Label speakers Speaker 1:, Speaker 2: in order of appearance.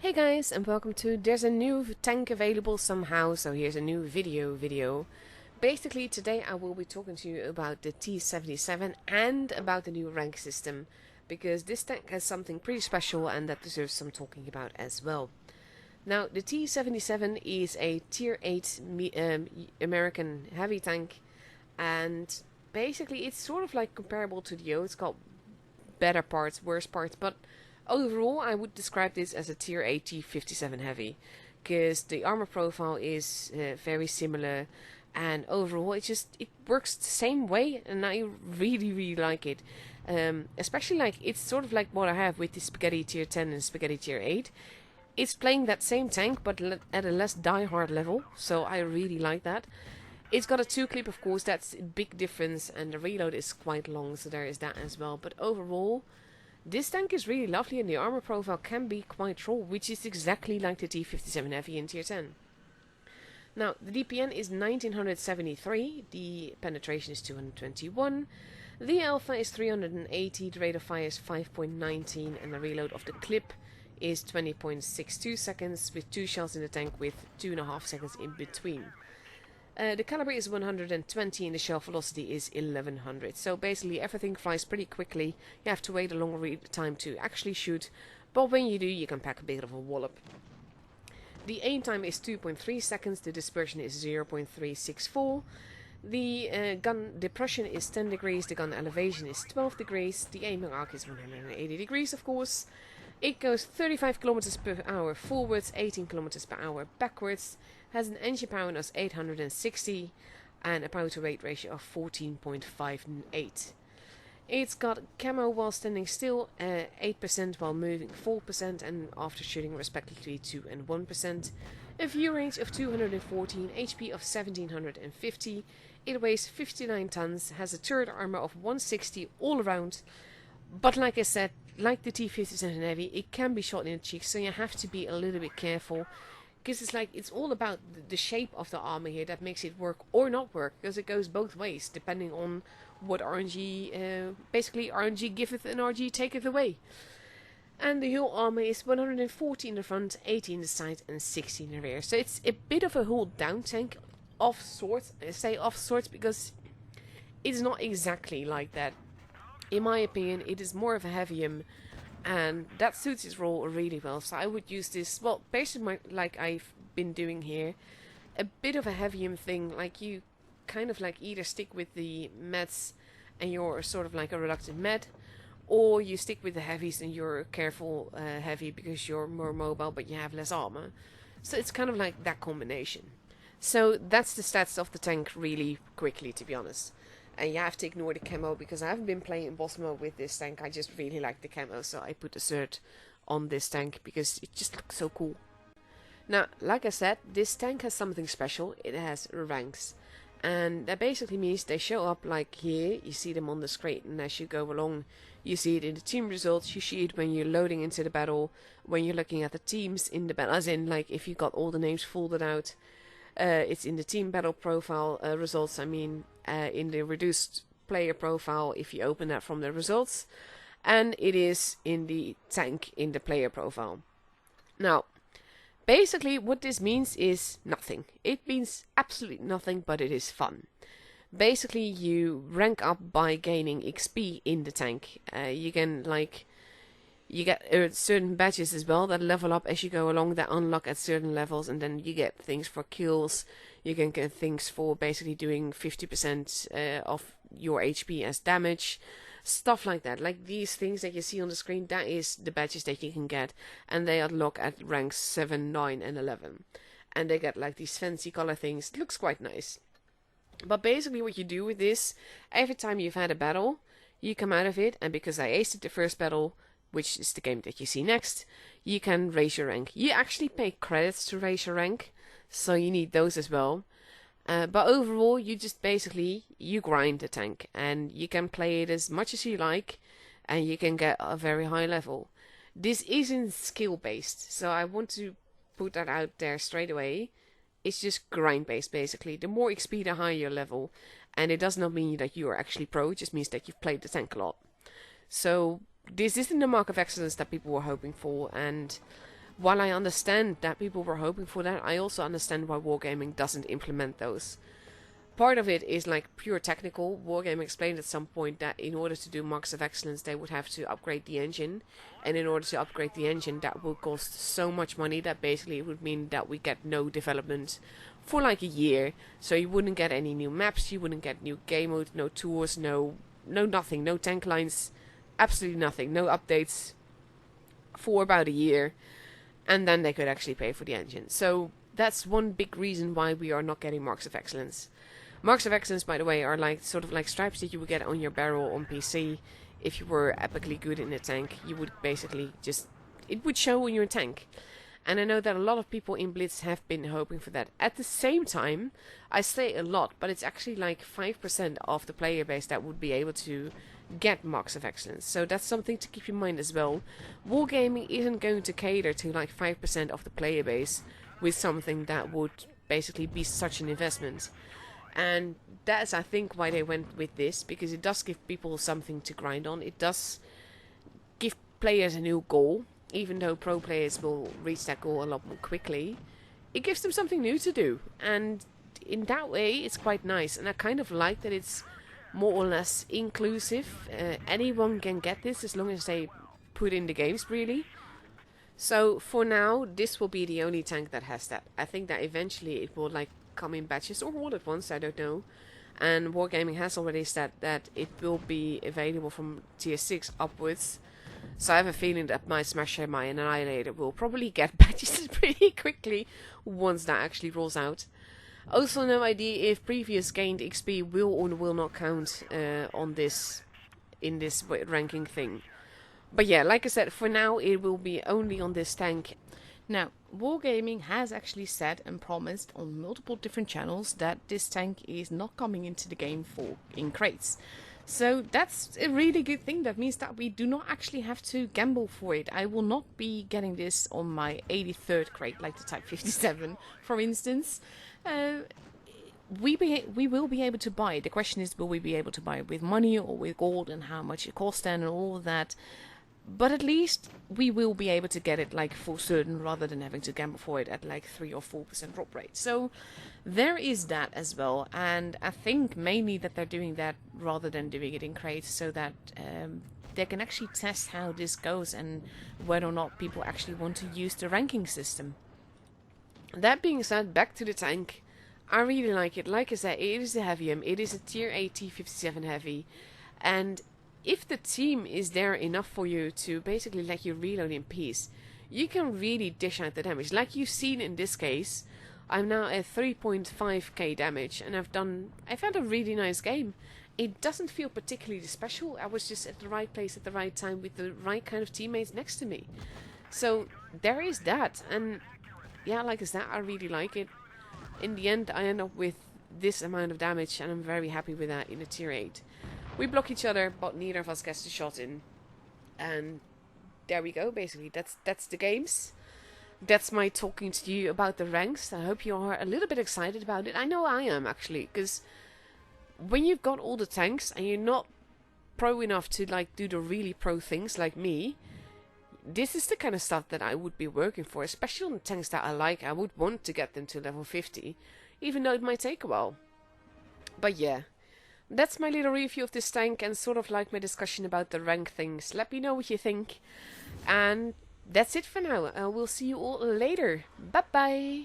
Speaker 1: Hey guys, and welcome to There's a New Tank Available Somehow, so here's a new video. Basically today I will be talking to you about the T77 and about the new rank system, because this tank has something pretty special and that deserves some talking about as well. Now the T77 is a tier 8 American heavy tank, and basically it's sort of like comparable to the O. It's got better parts, worse parts, but overall I would describe this as a tier 8 T57 heavy, because the armor profile is very similar, and overall it works the same way, and I really like it. Especially like it's sort of like what I have with the Spaghetti tier 10 and Spaghetti tier 8. It's playing that same tank but at a less die-hard level, so I really like that. It's got a 2-clip, of course, that's a big difference, and the reload is quite long, so there is that as well. But overall, this tank is really lovely, and the armor profile can be quite raw, which is exactly like the T57 Heavy in tier 10. Now, the DPN is 1973, the penetration is 221, the alpha is 380, the rate of fire is 5.19, and the reload of the clip is 20.62 seconds, with 2 shells in the tank with 2.5 seconds in between. The caliber is 120 and the shell velocity is 1100. So basically everything flies pretty quickly. You have to wait a long time to actually shoot, but when you do, you can pack a bit of a wallop. The aim time is 2.3 seconds, the dispersion is 0.364. The gun depression is 10 degrees, the gun elevation is 12 degrees, the aiming arc is 180 degrees, of course. It goes 35 kilometers per hour forwards, 18 kilometers per hour backwards, has an engine power of 860 and a power to weight ratio of 14.58. It's got camo while standing still, 8% while moving, 4%, and after shooting respectively 2 and 1%. A view range of 214, HP of 1750. It weighs 59 tons, has a turret armor of 160 all around. But like I said, like the T57 Heavy, it can be shot in the cheeks, so you have to be a little bit careful. Because it's all about the shape of the armor here that makes it work or not work, because it goes both ways, depending on what RNG, basically RNG giveth and RNG taketh away. And the hull armor is 140 in the front, 80 in the side, and 60 in the rear. So it's a bit of a hull down tank, of sorts. I say of sorts because it's not exactly like that. In my opinion, it is more of a heavium, and that suits its role really well. So I would use this, well, basically like I've been doing here, a bit of a heavium thing. Like you kind of like either stick with the meds and you're sort of like a reluctant med, or you stick with the heavies and you're a careful heavy because you're more mobile but you have less armor. So it's kind of like that combination. So that's the stats of the tank really quickly, to be honest. And you have to ignore the camo because I haven't been playing in boss mode with this tank. I just really like the camo, so I put a cert on this tank because it just looks so cool. Now, like I said, this tank has something special. It has ranks. And that basically means they show up like here. You see them on the screen, and as you go along, you see it in the team results. You see it when you're loading into the battle, when you're looking at the teams in the battle. As in, like, if you got all the names folded out. It's in the team battle profile results, I mean, in the reduced player profile if you open that from the results, and it is in the tank in the player profile. Now, basically what this means is nothing. It means absolutely nothing, but it is fun. Basically, you rank up by gaining XP in the tank. You can, like, you get certain badges as well that level up as you go along, that unlock at certain levels, and then you get things for kills. You can get things for basically doing 50% of your HP as damage. Stuff like that. Like these things that you see on the screen, that is the badges that you can get. And they unlock at ranks 7, 9 and 11. And they get like these fancy color things. It looks quite nice. But basically what you do with this, every time you've had a battle, you come out of it, and because I aced the first battle, which is the game that you see next, you can raise your rank. You actually pay credits to raise your rank, so you need those as well. But overall, you just basically, you grind the tank, and you can play it as much as you like, and you can get a very high level. This isn't skill based, so I want to put that out there straight away. It's just grind based, basically. The more XP, the higher your level, and it does not mean that you are actually pro, it just means that you've played the tank a lot. So this isn't the mark of excellence that people were hoping for, and While I understand that people were hoping for that, I also understand why Wargaming doesn't implement those. Part of it is like pure technical. Wargaming explained at some point that in order to do Marks of Excellence, they would have to upgrade the engine. And in order to upgrade the engine, that will cost so much money that basically it would mean that we get no development for like a year. So you wouldn't get any new maps, you wouldn't get new game mode, no tours, no nothing, no tank lines, absolutely nothing, no updates for about a year. And then they could actually pay for the engine. So that's one big reason why we are not getting Marks of Excellence. Marks of Excellence, by the way, are like sort of like stripes that you would get on your barrel on PC. If you were epically good in a tank, you would basically just... it would show on your tank. And I know that a lot of people in Blitz have been hoping for that. At the same time, I say a lot, but it's actually like 5% of the player base that would be able to get Marks of Excellence. So that's something to keep in mind as well. Wargaming isn't going to cater to like 5% of the player base with something that would basically be such an investment. And that's, I think, why they went with this, because it does give people something to grind on. It does give players a new goal, even though pro players will reach that goal a lot more quickly. It gives them something new to do, and in that way, it's quite nice. And I kind of like that it's more or less inclusive. Anyone can get this as long as they put in the games, really. So for now, this will be the only tank that has that. I think that eventually it will like come in batches or all at once, I don't know. And Wargaming has already said that it will be available from tier 6 upwards. So I have a feeling that my Smasher, my Annihilator will probably get batches pretty quickly once that actually rolls out. Also no idea if previous gained XP will or will not count on this in this ranking thing. But yeah, like I said, for now it will be only on this tank. Now, Wargaming has actually said and promised on multiple different channels that this tank is not coming into the game in crates. So that's a really good thing. That means that we do not actually have to gamble for it. I will not be getting this on my 83rd crate, like the Type 57, for instance. We will be able to buy it. The question is, will we be able to buy it with money or with gold, and how much it costs and all of that. But at least we will be able to get it like for certain, rather than having to gamble for it at like 3 or 4% drop rate. So there is that as well. And I think mainly that they're doing that rather than doing it in crates, so that they can actually test how this goes and whether or not people actually want to use the ranking system. That being said, back to the tank. I really like it. Like I said, it is a heavy M. It is a tier 8 T77 heavy. And if the team is there enough for you to basically let you reload in peace, you can really dish out the damage. Like you've seen in this case, I'm now at 3.5k damage, and I've had a really nice game. It doesn't feel particularly special. I was just at the right place at the right time with the right kind of teammates next to me. So there is that, and yeah, like I said, I really like it. In the end, I end up with this amount of damage, and I'm very happy with that in a tier 8. We block each other, but neither of us gets the shot in. And there we go, basically. That's the games. That's my talking to you about the ranks. I hope you are a little bit excited about it. I know I am, actually, because when you've got all the tanks and you're not pro enough to like do the really pro things like me, this is the kind of stuff that I would be working for, especially on the tanks that I like. I would want to get them to level 50, even though it might take a while. But yeah, that's my little review of this tank and sort of like my discussion about the rank things. Let me know what you think. And that's it for now. We'll see you all later. Bye bye.